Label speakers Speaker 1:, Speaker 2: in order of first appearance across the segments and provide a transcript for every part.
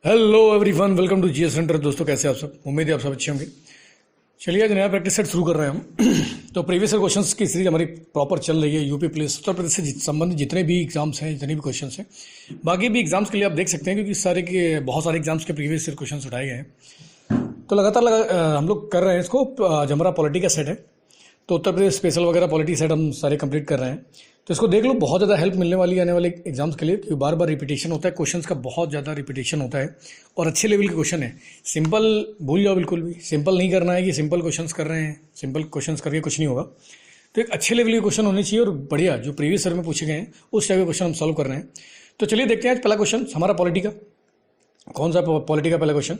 Speaker 1: Hello everyone, welcome to GS centre. दोस्तों, कैसे आप सब? उम्मीद है आप सब अच्छे होंगे। चलिए आज नया प्रैक्टिस सेट शुरू कर रहे हैं हम। तो प्रीवियस ईयर क्वेश्चंस की सीरीज हमारी प्रॉपर चल रही है। यूपी पुलिस, उत्तर प्रदेश से संबंधित जितने भी एग्जाम्स हैं, जितने भी क्वेश्चंस हैं, बाकी भी एग्जाम्स के लिए आप देख सकते हैं, क्योंकि बहुत सारे एग्जाम्स के प्रीवियस ईयर क्वेश्चन उठाए गए हैं। तो लगातार हम लोग कर रहे हैं इसको। जो हमारा पॉलिटी का सेट है, तो उत्तर प्रदेश स्पेशल वगैरह पॉलिटी सेट हम सारे कंप्लीट कर रहे हैं। तो इसको देख लो, बहुत ज़्यादा हेल्प मिलने वाली है आने वाले एग्जाम्स के लिए, क्योंकि बार बार रिपीटेशन होता है क्वेश्चंस का, बहुत ज़्यादा रिपीटेशन होता है और अच्छे लेवल के क्वेश्चन है। सिंपल भूल जाओ, बिल्कुल भी सिंपल नहीं करना है कि सिंपल क्वेश्चंस कर रहे हैं, सिंपल क्वेश्चंस करके कुछ नहीं होगा। तो एक अच्छे लेवल के क्वेश्चन होने चाहिए और बढ़िया जो प्रीवियस ईयर में पूछे गए हैं उस टाइप के क्वेश्चन हम सॉल्व कर रहे हैं। तो चलिए देखते हैं आज पहला क्वेश्चन हमारा पॉलिटी का। कौन सा पॉलिटी का पहला क्वेश्चन?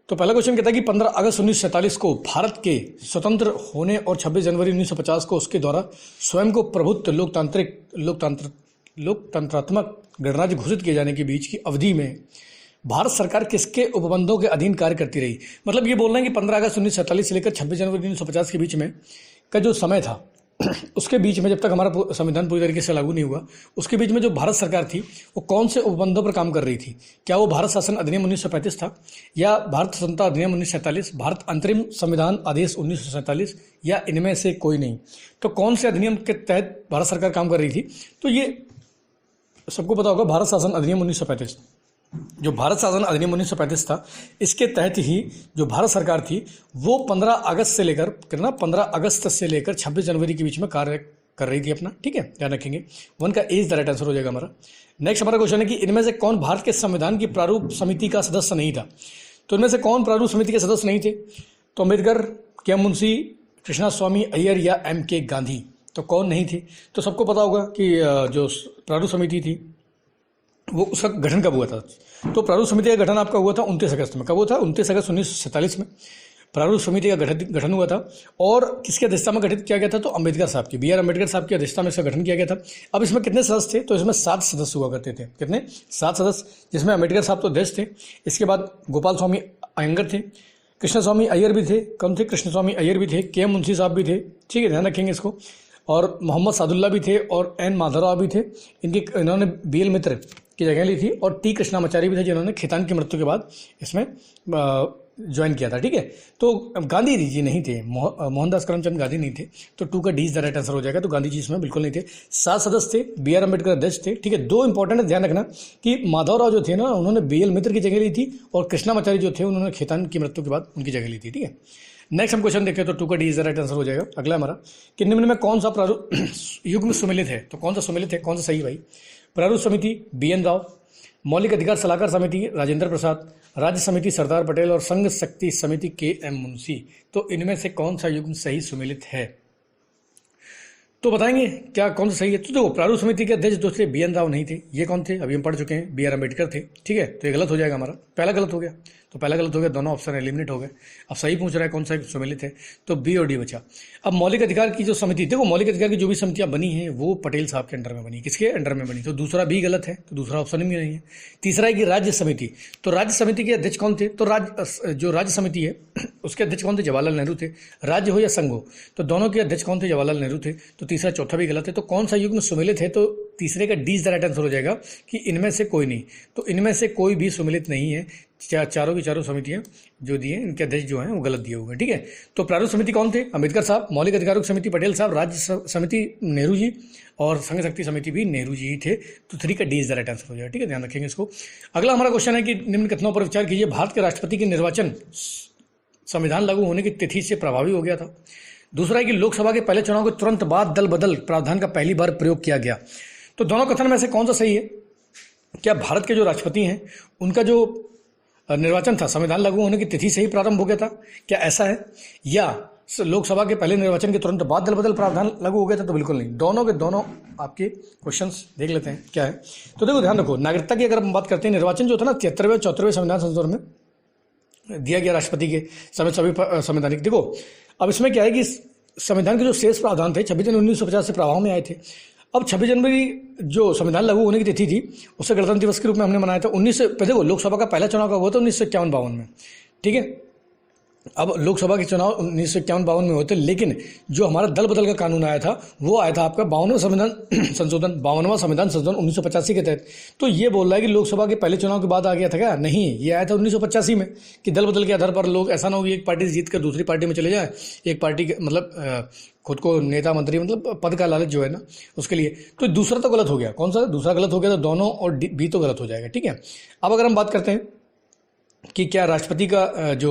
Speaker 1: तो पहला क्वेश्चन कहता है कि 15 अगस्त 1947 को भारत के स्वतंत्र होने और 26 जनवरी 1950 को उसके द्वारा स्वयं को प्रभुत्व लोकतंत्रात्मक गणराज्य घोषित किए जाने के बीच की अवधि में भारत सरकार किसके उपबंधों के अधीन कार्य करती रही? मतलब ये बोल रहे हैं कि 15 अगस्त 1947 से लेकर 26 जनवरी 1950 के बीच में का जो समय था, उसके बीच में, जब तक हमारा संविधान पूरी तरीके से लागू नहीं हुआ, उसके बीच में जो भारत सरकार थी वो कौन से उपबंधों पर काम कर रही थी? क्या वो भारत शासन अधिनियम 1935 था, या भारत स्वतंत्रता अधिनियम 1947, भारत अंतरिम संविधान आदेश 1947, या इनमें से कोई नहीं? तो कौन से अधिनियम के तहत भारत सरकार काम कर रही थी? तो ये सबको पता होगा, भारत शासन अधिनियम 1935। जो भारत शासन अधिनियम 1935 था, इसके तहत ही जो भारत सरकार थी वो 15 अगस्त से लेकर 26 जनवरी के बीच में कार्य कर रही थी अपना। ठीक है, ध्यान रखेंगे। वन का एज द राइट आंसर हो जाएगा हमारा। नेक्स्ट हमारा क्वेश्चन है कि इनमें से कौन भारत के संविधान की प्रारूप समिति का सदस्य नहीं था? तो इनमें से कौन प्रारूप समिति के सदस्य नहीं थे? तो अम्बेडकर, के मुंशी, कृष्णा स्वामी अय्यर या M.K. गांधी? तो कौन नहीं थे? तो सबको पता होगा कि जो प्रारूप समिति थी वो, उसका गठन कब हुआ था? तो प्रारूप समिति का गठन आपका हुआ था 29 अगस्त में। कब हुआ था? 29 अगस्त 1947 में प्रारूप समिति का गठन हुआ था। और किसकी अध्यक्षता में गठित किया गया था? तो अम्बेडकर साहब की, B.R. अम्बेडकर साहब की अध्यक्षता में इसका गठन किया गया था। अब इसमें कितने सदस्य थे? तो इसमें 7 सदस्य हुआ करते थे। कितने? 7 सदस्य, जिसमें अम्बेडकर साहब तो अध्यक्ष थे। इसके बाद गोपाल स्वामी अयंगर थे, कृष्ण स्वामी अय्यर भी थे। कौन थे? कृष्ण स्वामी अय्यर भी थे। के मुंशी साहब भी थे। ठीक है, ध्यान रखेंगे इसको। और मोहम्मद सादुल्ला भी थे और N माधवराव भी थे। इन्होंने B.L. मित्र की जगह ली थी। और T कृष्णामाचारी भी थे, जिन्होंने खेतान की मृत्यु के बाद इसमें ज्वाइन किया था। ठीक है, तो गांधी जी नहीं थे, मोहनदास करमचंद गांधी नहीं थे। तो 2 का D is the right answer हो जाएगा। तो गांधी जी इसमें बिल्कुल नहीं थे। 7 सदस्य थे, B.R. अम्बेडकर अध्यक्ष थे। ठीक है, 2 इंपॉर्टेंट है, ध्यान रखना कि माधवराव जो थे ना, उन्होंने B.L. मित्र की जगह ली थी, और कृष्णामाचारी जो थे उन्होंने खेतान की मृत्यु के बाद उनकी जगह ली थी। ठीक है, नेक्स्ट हम क्वेश्चन देखें तो 2 का D is the right answer हो जाएगा। अगला हमारा कि निम्न में कौन सा प्रारूप युग्म सुमेलित है? तो कौन सा सुमेलित है, कौन सा सही भाई? प्रारूप समिति B.N. राव, मौलिक अधिकार सलाहकार समिति राजेंद्र प्रसाद, राज्य समिति सरदार पटेल, और संघ शक्ति समिति K.M. मुंशी। तो इनमें से कौन सा युग्म सही सुमेलित है? तो बताएंगे क्या कौन सा सही है। तो देखो, प्रारूप समिति के अध्यक्ष जो थे B.N. राव नहीं थे। ये कौन थे? अभी हम पढ़ चुके हैं, B.R. अम्बेडकर थे। ठीक है, तो ये गलत हो जाएगा हमारा। पहला गलत हो गया, तो पहला गलत हो गया, दोनों ऑप्शन एलिमिनेट हो गए। अब सही पूछ रहा है कौन सा सुमेलित है, तो B और D बचा। अब मौलिक अधिकार की जो समिति, देखो मौलिक अधिकार की जो भी समितियां बनी हैं वो पटेल साहब के अंडर में बनी। किसके अंडर में बनी? तो दूसरा B गलत है, तो दूसरा ऑप्शन भी नहीं है। तीसरा है कि राज्य समिति, तो राज्य समिति के अध्यक्ष कौन थे? तो जो राज्य समिति है उसके अध्यक्ष कौन थे? जवाहरलाल नेहरू थे। राज्य हो या संघ हो, तो दोनों के अध्यक्ष कौन थे? जवाहरलाल नेहरू थे। तो तीसरा चौथा भी गलत है। तो कौन सा युग्म सुमेलित है? तो तीसरे का D is the right answer हो जाएगा कि इनमें से कोई नहीं। तो इनमें से कोई भी सुमेलित नहीं है। चारों की चारों समितियां जो दी हैं, इनके अध्यक्ष जो हैं वो गलत दिए हुए हैं। ठीक है, तो प्रारूप समिति कौन थे? अम्बेडकर साहब, मौलिक अधिकारों की समिति पटेल साहब, राज्य समिति नेहरू जी, और संघ शक्ति समिति भी नेहरू जी ही थे। तो 3 का D is the right answer हो जाएगा। ठीक है, ध्यान रखेंगे इसको। अगला हमारा क्वेश्चन है कि निम्न कथनों पर विचार कीजिए। भारत के राष्ट्रपति के निर्वाचन संविधान लागू होने की तिथि से प्रभावी हो गया था। दूसरा है कि लोकसभा के पहले चुनाव के तुरंत बाद दल बदल प्रावधान का पहली बार प्रयोग किया गया। तो दोनों कथन में से कौन सा सही है? क्या भारत के जो राष्ट्रपति हैं उनका जो निर्वाचन था संविधान लागू होने की तिथि से ही प्रारंभ हो गया था, क्या ऐसा है? या लोकसभा के पहले निर्वाचन के तुरंत बाद दल बदल प्रावधान लागू हो गया था? तो बिल्कुल नहीं। दोनों के दोनों आपके क्वेश्चंस देख लेते हैं क्या है। तो देखो ध्यान रखो, नागरिकता की अगर हम बात करते हैं, निर्वाचन जो था ना 73वें 74वें संविधान संशोधन में दिया गया राष्ट्रपति के समय सभी संवैधानिक। देखो अब इसमें क्या है कि संविधान के जो शेष प्रावधान थे 26 जनवरी 1950 से प्रभाव में आए थे। अब 26 जनवरी जो संविधान लागू होने की तिथि थी उसे गणतंत्र दिवस के रूप में हमने मनाया था। 19 देखो लोकसभा का पहला चुनाव का हुआ था 1951-52 में। ठीक है, अब लोकसभा के चुनाव 1951-52 में होते, लेकिन जो हमारा दल बदल का कानून आया था वो आया था आपका 52वां संविधान संशोधन 1985 के तहत। तो ये बोल रहा है कि लोकसभा के पहले चुनाव के बाद आ गया था क्या? नहीं, ये आया था 1985 में कि दल बदल के आधार पर लोग, ऐसा ना हो कि एक पार्टी जीत कर दूसरी पार्टी में चले जाए, एक पार्टी के मतलब खुद को नेता मंत्री मतलब पद का लालच जो है ना उसके लिए। तो दूसरा तो गलत हो गया, कौन सा दूसरा गलत हो गया? तो दोनों और बी तो गलत हो जाएगा, ठीक है। अब अगर हम बात करते हैं कि क्या राष्ट्रपति का जो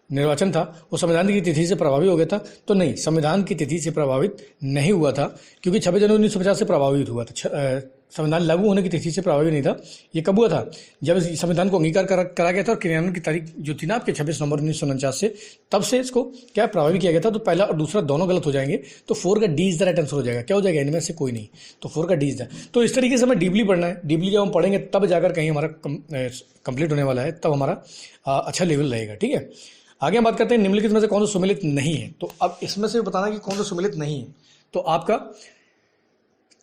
Speaker 1: निर्वाचन था वो संविधान की तिथि से प्रभावी हो गया था, तो नहीं, संविधान की तिथि से प्रभावित नहीं हुआ था, क्योंकि 26 जनवरी 1950 से प्रभावित हुआ था। संविधान लागू होने की तिथि से प्रभावी नहीं था। ये कब हुआ था? जब इस संविधान को अंगीकार करा गया था और क्रियान्वयन की तारीख जो थी ना आपके 26 नवंबर 1949 से, तब से इसको क्या प्रभावी किया गया था। तो पहला और दूसरा दोनों गलत हो जाएंगे, तो 4 का D is the right answer हो जाएगा। क्या हो जाएगा? इनमें से कोई नहीं, तो 4 का डी इज द। तो इस तरीके से हमें डीपली पढ़ना है। डीपली जब हम पढ़ेंगे तब जाकर कहीं हमारा कंप्लीट होने वाला है, तब हमारा अच्छा लेवल रहेगा, ठीक है। आगे हम बात करते हैं निम्नलिखित में से कौन सा सुमेलित नहीं है। तो अब इसमें से बताना कि कौन सा सुमेलित नहीं है। तो आपका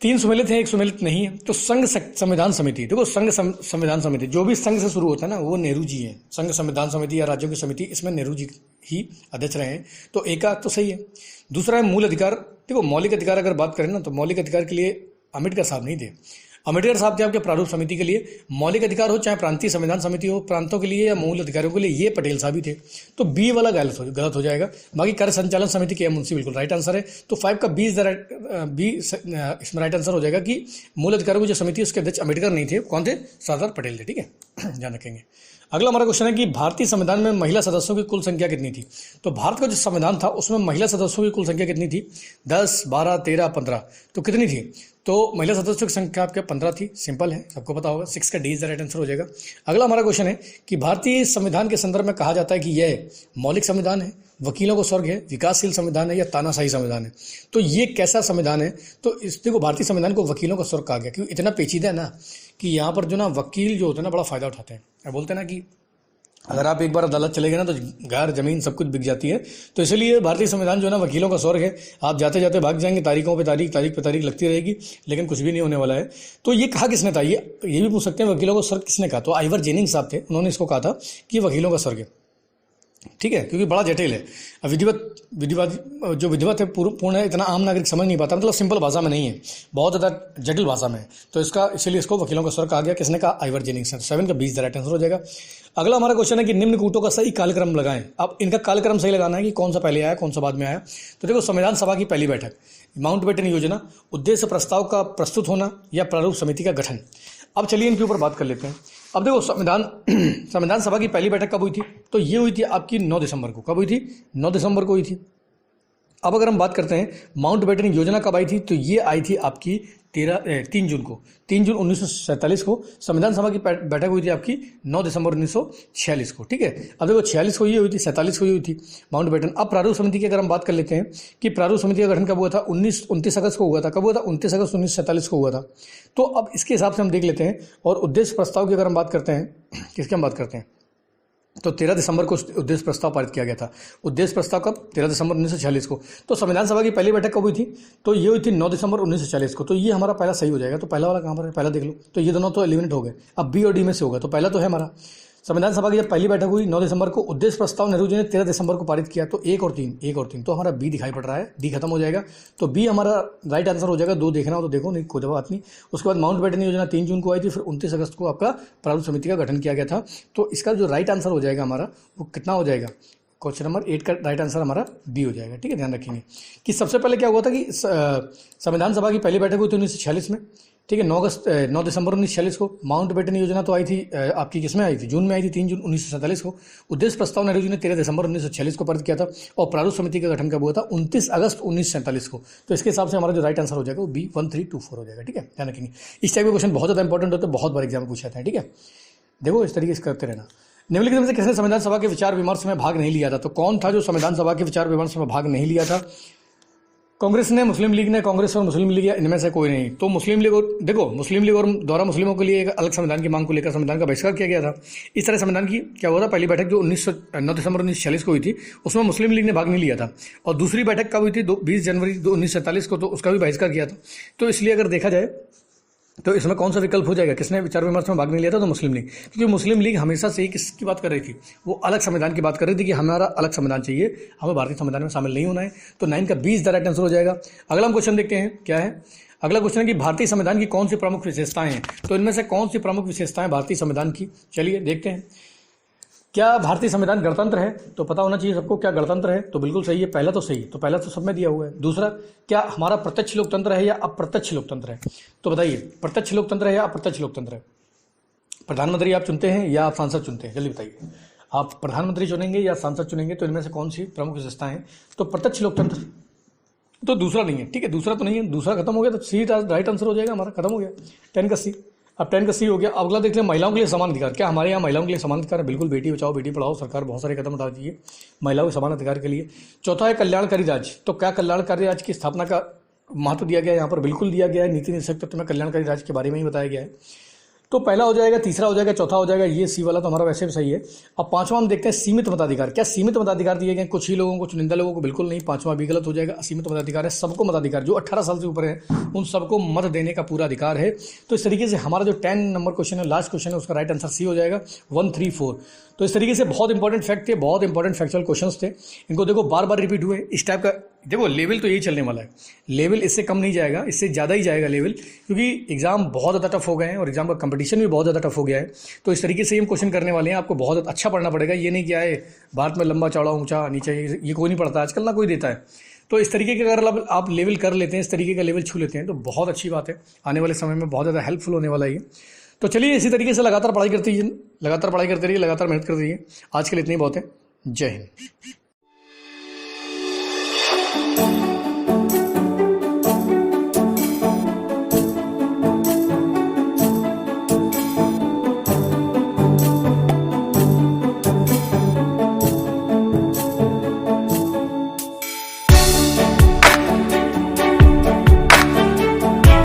Speaker 1: 3 सुमेलित है, 1 सुमेलित नहीं है। तो संघ संविधान समिति, देखो संघ संविधान समिति जो भी संघ से शुरू होता है ना वो नेहरू जी है। संघ संविधान समिति या राज्यों की समिति, इसमें नेहरू जी ही अध्यक्ष रहे हैं। तो एक तो सही है। दूसरा है मूल अधिकार। देखो मौलिक अधिकार अगर बात करें ना तो मौलिक अधिकार के लिए अम्बेडकर साहब नहीं थे। अम्बेडकर साहब थे आपके प्रारूप समिति के लिए। मौलिक अधिकार हो चाहे प्रांतीय संविधान समिति हो, प्रांतों के लिए या मूल अधिकारियों के लिए, ये पटेल साहब ही थे। तो बी वाला गलत हो जाएगा। बाकी कार्य संचालन समिति के मुंशी बिल्कुल राइट आंसर है। तो 5 का बी इसमें राइट आंसर हो जाएगा कि मूल अधिकारियों की जो समिति उसके अध्यक्ष अम्बेडकर नहीं थे। कौन थे? सरदार पटेल थे, ठीक है। ध्यान रखेंगे। अगला हमारा क्वेश्चन है कि भारतीय संविधान में महिला सदस्यों की कुल संख्या कितनी थी। तो भारत का जो संविधान था उसमें महिला सदस्यों की कुल संख्या कितनी थी? 10, 12, 13, 15। तो कितनी थी? तो महिला सदस्यों की संख्या आपके 15 थी। सिंपल है, सबको पता होगा। 6 का D is the right answer हो जाएगा। अगला हमारा क्वेश्चन है कि भारतीय संविधान के संदर्भ में कहा जाता है कि यह मौलिक संविधान है, वकीलों को स्वर्ग है, विकासशील संविधान है या तानाशाही संविधान है। तो ये कैसा संविधान है? तो इस देखो भारतीय संविधान को वकीलों का स्वर्ग कहा गया, क्योंकि इतना पेचीदा है ना कि यहाँ पर जो ना वकील जो होते हैं ना बड़ा फायदा उठाते हैं। बोलते हैं ना कि अगर आप एक बार अदालत चले गए ना तो घर जमीन सब कुछ बिक जाती है। तो इसलिए भारतीय संविधान जो है ना वकीलों का स्वर्ग है। आप जाते जाते भाग जाएंगे, तारीखों पे तारीख, तारीख पे तारीख लगती रहेगी, लेकिन कुछ भी नहीं होने वाला है। तो ये कहा किसने था? ये भी पूछ सकते हैं वकीलों का स्वर्ग किसने कहा। तो आइवर जेनिंग्स साहब थे, उन्होंने इसको कहा था कि वकीलों का स्वर्ग है, ठीक है, क्योंकि बड़ा जटिल है। विधिवत है पूर्ण है, इतना आम नागरिक समझ नहीं पाता, मतलब सिंपल भाषा में नहीं है, बहुत ज़्यादा जटिल भाषा में है। तो इसलिए इसको वकीलों का स्वर्ग कहा गया। किसने कहा? Ivor Jennings. 7 का 20 द राइट आंसर हो जाएगा। अगला हमारा क्वेश्चन है कि निम्न कूटों का सही कालक्रम लगाएं। अब इनका कालक्रम सही लगाना है कि कौन सा पहले आया कौन सा बाद में आया। तो देखो संविधान सभा की पहली बैठक, माउंटबेटन योजना, उद्देश्य प्रस्ताव का प्रस्तुत होना या प्रारूप समिति का गठन। अब चलिए इनके ऊपर बात कर लेते हैं। अब देखो संविधान सभा की पहली बैठक कब हुई थी? तो ये हुई थी आपकी 9 दिसंबर को। कब हुई थी? 9 दिसंबर को हुई थी। अब अगर हम बात करते हैं माउंटबेटन योजना कब आई थी, तो ये आई थी आपकी 3 जून को। 3 जून 1947 को संविधान सभा की बैठक हुई थी आपकी 9 दिसंबर 1946 को, ठीक है। अब देखो 46 को ये हुई थी, 47 को ये हुई थी माउंटबेटन। अब प्रारूप समिति की अगर हम बात कर लेते हैं कि प्रारूप समिति का गठन कब हुआ था? 29 अगस्त को हुआ था। कब हुआ था? 29 अगस्त 1947 को हुआ था। तो अब इसके हिसाब से हम देख लेते हैं। और उद्देश्य प्रस्ताव की अगर हम बात करते हैं, किसकी हम बात करते हैं, तो 13 दिसंबर को उद्देश्य प्रस्ताव पारित किया गया था। उद्देश्य प्रस्ताव कब? 13 दिसंबर 1946 को। तो संविधान सभा की पहली बैठक कब हुई थी? तो ये हुई थी 9 दिसंबर 1946 को। तो ये हमारा पहला सही हो जाएगा। तो पहला वाला कहाँ पर है? पहला देख लो। तो ये दोनों तो एलिमिनेट हो गए। अब बी और डी में से होगा। तो पहला तो है हमारा संविधान सभा की जब पहली बैठक हुई 9 दिसंबर को, उद्देश्य प्रस्ताव नेहरू जी ने 13 दिसंबर को पारित किया। तो 1 और 3 तो हमारा बी दिखाई पड़ रहा है। डी खत्म हो जाएगा। तो बी हमारा राइट आंसर हो जाएगा। 2 देखना हो तो देखो, नहीं कोई बात नहीं। उसके बाद माउंटबेटन योजना 3 जून को आई थी, फिर 29 अगस्त को आपका प्रारूप समिति का गठन किया गया था। तो इसका जो राइट आंसर हो जाएगा हमारा वो कितना हो जाएगा? क्वेश्चन नंबर 8 का राइट आंसर हमारा बी हो जाएगा, ठीक है। ध्यान रखेंगे कि सबसे पहले क्या हुआ था कि संविधान सभा की पहली बैठक हुई थी 1946 में, ठीक है। 9 दिसंबर 1946 को। माउंटबेटन योजना तो आई थी आपकी किसमें आई थी? जून में आई थी, 3 जून 1947 को। उद्देश्य प्रस्ताव नेहरू जी ने 13 दिसंबर 1946 को पारित किया था। और प्रारूप समिति का गठन कब हुआ था? 29 अगस्त 1947 को। तो इसके हिसाब से हमारा जो राइट आंसर हो जाएगा वो बी 1324 हो जाएगा, ठीक है। ध्यान रखेंगे इस टाइप के क्वेश्चन बहुत ज़्यादा इंपॉर्टेंट होते हैं, बहुत बार एग्जाम में पूछे जाते हैं, ठीक है। देखो इस तरीके से करते रहना। निम्नलिखित में से किसने संविधान सभा के विचार विमर्श में भाग नहीं लिया था? तो कौन था जो संविधान सभा के विचार विमर्श में भाग नहीं लिया था? कांग्रेस ने, मुस्लिम लीग ने, कांग्रेस और मुस्लिम लीग, इनमें से कोई नहीं। तो मुस्लिम लीग मुस्लिम लीग और द्वारा मुस्लिमों के लिए एक अलग संविधान की मांग को लेकर संविधान का बहिष्कार किया गया था। इस तरह संविधान की क्या हुआ था? पहली बैठक जो 9 दिसंबर 1946 को हुई थी उसमें मुस्लिम लीग ने भाग नहीं लिया था। और दूसरी बैठक कब हुई थी? 20 जनवरी 1947 को, तो उसका भी बहिष्कार किया था। तो इसलिए अगर देखा जाए तो इसमें कौन सा विकल्प हो जाएगा? किसने विचार विमर्श में भाग नहीं लिया था? तो मुस्लिम लीग, क्योंकि मुस्लिम लीग हमेशा से ही किसकी बात कर रही थी? वो अलग संविधान की बात कर रही थी कि हमारा अलग संविधान चाहिए, हमें भारतीय संविधान में शामिल नहीं होना है। तो 9 का 20 द राइट आंसर हो जाएगा। अगला हम क्वेश्चन देखते हैं क्या है। अगला क्वेश्चन है कि भारतीय संविधान की कौन सी प्रमुख विशेषताएं हैं? तो इनमें से कौन सी प्रमुख विशेषताएं भारतीय संविधान की? चलिए देखते हैं। क्या भारतीय संविधान गणतंत्र है? तो पता होना चाहिए सबको, क्या गणतंत्र है? तो बिल्कुल सही है, पहला तो सही है, तो पहला तो सब में दिया हुआ है। दूसरा, क्या हमारा प्रत्यक्ष लोकतंत्र है या अप्रत्यक्ष लोकतंत्र है? तो बताइए, प्रत्यक्ष लोकतंत्र है या अप्रत्यक्ष लोकतंत्र है? प्रधानमंत्री आप चुनते हैं या आप सांसद चुनते हैं? जल्दी बताइए, आप प्रधानमंत्री चुनेंगे या सांसद चुनेंगे? तो इनमें से कौन सी प्रमुख विशेषताएं हैं? तो प्रत्यक्ष लोकतंत्र। तो दूसरा नहीं है, ठीक है, दूसरा तो नहीं है, दूसरा खत्म हो गया, तो सी राइट आंसर हो जाएगा हमारा, खत्म हो गया। 10 का सी। अब 10 का सी हो गया। अगला देख लें, महिलाओं के लिए समान अधिकार। क्या हमारे यहाँ महिलाओं के लिए समान अधिकार है? बिल्कुल, बेटी बचाओ बेटी पढ़ाओ, सरकार बहुत सारे कदम उठा रही है महिलाओं के समान अधिकार के लिए। चौथा है कल्याणकारी राज्य। तो क्या कल्याणकारी राज्य की स्थापना का महत्व दिया गया है यहाँ पर? बिल्कुल दिया गया है, नीति निषेध तत्व में कल्याणकारी राज्य के बारे में ही बताया गया है। तो पहला हो जाएगा, तीसरा हो जाएगा, चौथा हो जाएगा, ये सी वाला तो हमारा वैसे भी सही है। अब पांचवा हम देखते हैं सीमित मताधिकार। क्या सीमित मताधिकार दिए गए कुछ ही लोगों को, चुनिंदा लोगों को? बिल्कुल नहीं, पांचवा भी गलत हो जाएगा। असीमित मताधिकार है, सबको मताधिकार, जो 18 साल से ऊपर है उन सबको मत देने का पूरा अधिकार है। तो इस तरीके से हमारा जो 10 नंबर क्वेश्चन है, लास्ट क्वेश्चन है, उसका राइट आंसर सी हो जाएगा, 1, 3, 4। तो इस तरीके से बहुत इंपॉर्टेंट फैक्ट थे, बहुत इंपॉर्टेंट फैक्चुअल क्वेश्चंस थे। इनको देखो बार बार रिपीट हुए इस टाइप का। देखो लेवल तो यही चलने वाला है, लेवल इससे कम नहीं जाएगा, इससे ज़्यादा ही जाएगा लेवल, क्योंकि एग्जाम बहुत ज़्यादा टफ हो गए हैं और एग्जाम का कंपटीशन भी बहुत ज़्यादा टफ हो गया है। तो इस तरीके से हम क्वेश्चन करने वाले हैं, आपको बहुत अच्छा पढ़ना पड़ेगा। ये नहीं कि आए भारत में लंबा चौड़ा ऊंचा नीचे, ये कोई नहीं पढ़ता आजकल, ना कोई देता है। तो इस तरीके के अगर आप लेवल कर लेते हैं, इस तरीके का लेवल छू लेते हैं, तो बहुत अच्छी बात है, आने वाले समय में बहुत ज़्यादा हेल्पफुल होने वाला है ये। तो चलिए इसी तरीके से लगातार पढ़ाई करते रहिए, लगातार मेहनत करते रहिए। आज के लिए इतनी बहुत है। जय हिंद।